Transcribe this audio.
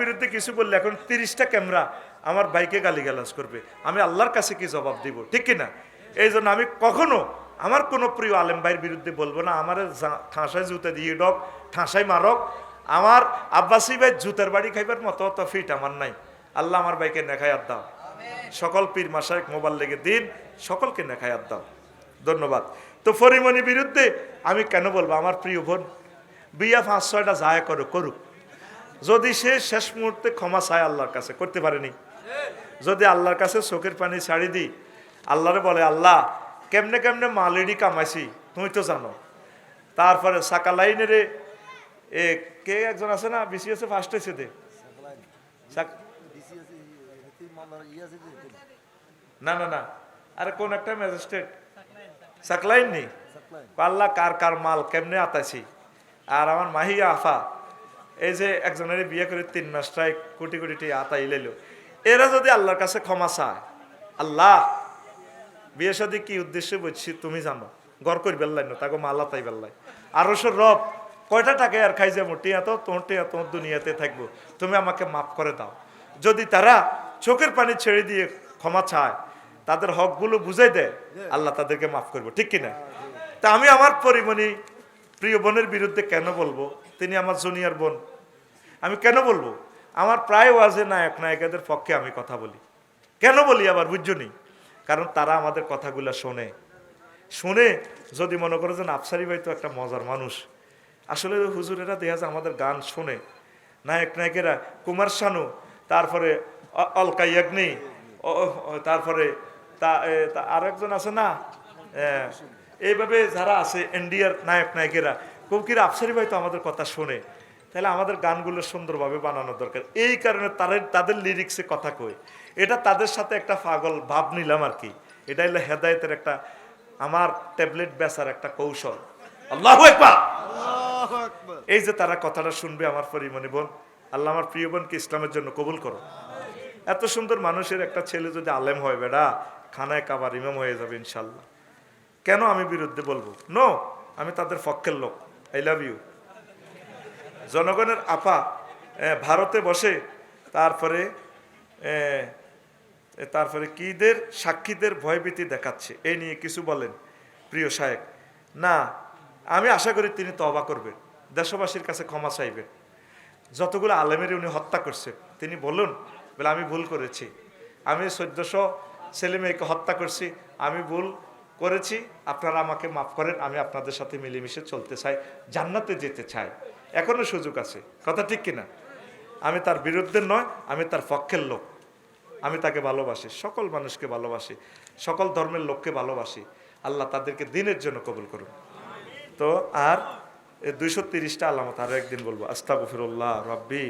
বিরুদ্ধে কিছু বললে এখন 30টা ক্যামেরা আমার ভাইকে গালিগালাজ করবে, আমি আল্লাহর কাছে কি জবাব দিব? ঠিক কিনা? এই জন্য আমি কখনো আমার কোনো প্রিয় আলেম ভাইয়ের বিরুদ্ধে বলবো না। আমার ঠাঁসায় জুতা দিয়ে ডক, ঠাঁসায় মারক, আমার আব্বাসী ভাই জুতার বাড়ি খাইবার মতো অত ফিট আমার নাই। আল্লাহ আমার ভাইকে নেখায়াত দাও, সকল পীর মাশায়েখ মোবাইল লেগে দিন, সকলকে নেখায়াত দাও। ধন্যবাদ। তো ফরিমনির বিরুদ্ধে আমি কেন বলবো? আমার প্রিয় বোন বিয়া 5-6টা যায় করুক, যদি সে শেষ মুহূর্তে ক্ষমা চায় আল্লাহর কাছে, করতে পারেনি, যদি আল্লাহর কাছে চোখের পানি ছাড়ি দিই, আল্লাহরে বলে আল্লাহ কেমনে কেমনে মালেডি কামাইছি তুমি তো জানো। তারপরে সাকালাইনের কে একজন আছে না বিসিএসে ফার্স্ট হয়েছে দে, না না না, আরে কোন একটা ম্যাজিস্ট্রেট সাকলাইন নেই, আল্লাহ কার কার মাল কেমনে আতাইছি। আর আমার মাহিয়া আফা এই যে একজনের বিয়ে করে 3 মাসটায় কোটি কোটি টাকা আতাই লাইল, এরা যদি আল্লাহর কাছে ক্ষমা চায়, আল্লাহ বিয়ে সাথে কি উদ্দেশ্যে বলছি তুমি জানো, গড় করি বেল্লাই না তাকে মাল্লা তাই বেল্লাই আরো রব কয়টা টাকা আর খাই যাবো, টিয়া তো তোমার দুনিয়াতে থাকবো, তুমি আমাকে মাফ করে দাও। যদি তারা চোখের পানি ছেড়ে দিয়ে ক্ষমা চায়, তাদের হকগুলো বুঝাই দেয়, আল্লাহ তাদেরকে মাফ করবো। ঠিক কিনা? তা আমি আমার পরিমণি প্রিয় বোনের বিরুদ্ধে কেন বলবো? তিনি আমার জুনিয়র বোন, আমি কেন বলবো? আমার প্রায় ওয়াজে নায়ক নায়িকাদের পক্ষে আমি কথা বলি। কেন বলি আবার বুঝছনি? কারণ তারা আমাদের কথাগুলো শুনে যদি মনে করে যে আফসারি ভাই তো একটা মজার মানুষ, আসলে হুজুরেরা দেখা যায় আমাদের গান শোনে, নায়ক নায়িকেরা কুমার শানু, তারপরে অলকা ইয়াগনি, তারপরে আর একজন আছে না, এইভাবে যারা আছে ইন্ডিয়ার নায়ক নায়িকেরা, কৌকিরা আফসারি ভাই তো আমাদের কথা শোনে, তাহলে আমাদের গানগুলো সুন্দরভাবে বানানো দরকার। এই কারণে তাদের লিরিক্সে কথা কই, এটা তাদের সাথে একটা পাগল ভাব নিলাম আর কি। এটা হলো হেদায়েতের একটা, আমার ট্যাবলেট বেচার একটা কৌশল। আল্লাহু আকবার। এই যে তারা কথাটা শুনবে আমার পরিমণি বোন, আল্লাহ আমার প্রিয় বোনকে ইসলামের জন্য কবুল করো। এত সুন্দর মানুষের একটা ছেলে যদি আলেম হয়, বেড়া খানায় কাবার ইমাম হয়ে যাবে ইনশাল্লাহ। কেন আমি বিরুদ্ধে বলবো? নো, আমি তাদের পক্ষের লোক। I love you. জনগণের আপা ভারতে বসে তারপরে কিদের সাক্ষীদের ভয়ভীতি দেখাচ্ছে, এই নিয়ে কিছু বলেন প্রিয় শায়েখ। না, আমি আশা করি তিনি তওবা করবেন, দেশবাসীর কাছে ক্ষমা চাইবেন। যতগুলো আলেমের উনি হত্যা করছে, তিনি বলুন বলে আমি ভুল করেছি, আমি 1400 ছেলে মেয়েকে হত্যা করছি, আমি ভুল করেছি, আপনারা আমাকে মাফ করেন, আমি আপনাদের সাথে মিলেমিশে চলতে চাই, জান্নাতে যেতে চাই, এখনো সুযোগ আছে। কথা ঠিক কিনা? আমি তার বিরুদ্ধে নয়, আমি তার পক্ষের লোক। আমি তাকে ভালোবাসি, সকল মানুষকে ভালোবাসি, সকল ধর্মের লোককে ভালোবাসি। আল্লাহ তাদেরকে দিনের জন্য কবুল করুন। তো আর 230টা আলামত আরো একদিন বলবো। আস্তাগফিরুল্লাহ রাব্বি।